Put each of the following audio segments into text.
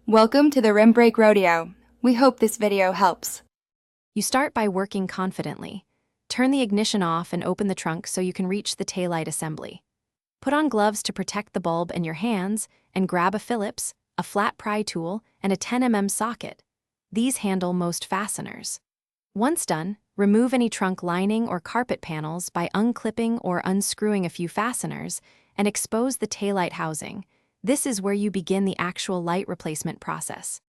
Welcome to the Rim Break Rodeo. We hope this video helps. You start by working confidently. Turn the ignition off and open the trunk so you can reach the taillight assembly. Put on gloves to protect the bulb and your hands, and grab a Phillips, a flat pry tool, and a 10 mm socket. These handle most fasteners. Once done, remove any trunk lining or carpet panels by unclipping or unscrewing a few fasteners and expose the taillight housing. This is where you begin the actual light replacement process.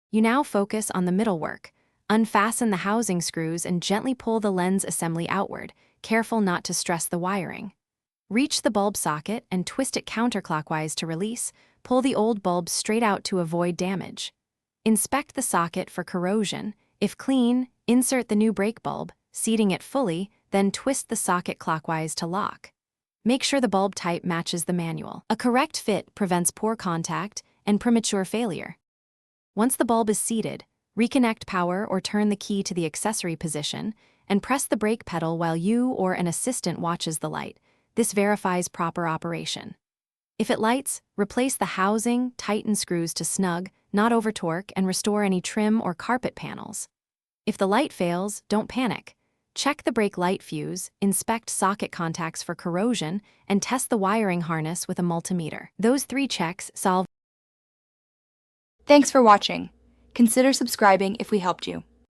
You now focus on the middle work. Unfasten the housing screws and gently pull the lens assembly outward, careful not to stress the wiring. Reach the bulb socket and twist it counterclockwise to release. Pull the old bulb straight out to avoid damage. Inspect the socket for corrosion. If clean, insert the new brake bulb, seating it fully, then twist the socket clockwise to lock. Make sure the bulb type matches the manual. A correct fit prevents poor contact and premature failure. Once the bulb is seated, reconnect power or turn the key to the accessory position and press the brake pedal while you or an assistant watches the light. This verifies proper operation. If it lights, replace the housing, tighten screws to snug, not over torque, and restore any trim or carpet panels. If the light fails, don't panic. Check the brake light fuse, inspect socket contacts for corrosion, and test the wiring harness with a multimeter. Those 3 checks solve. Thanks for watching. Consider subscribing if we helped you.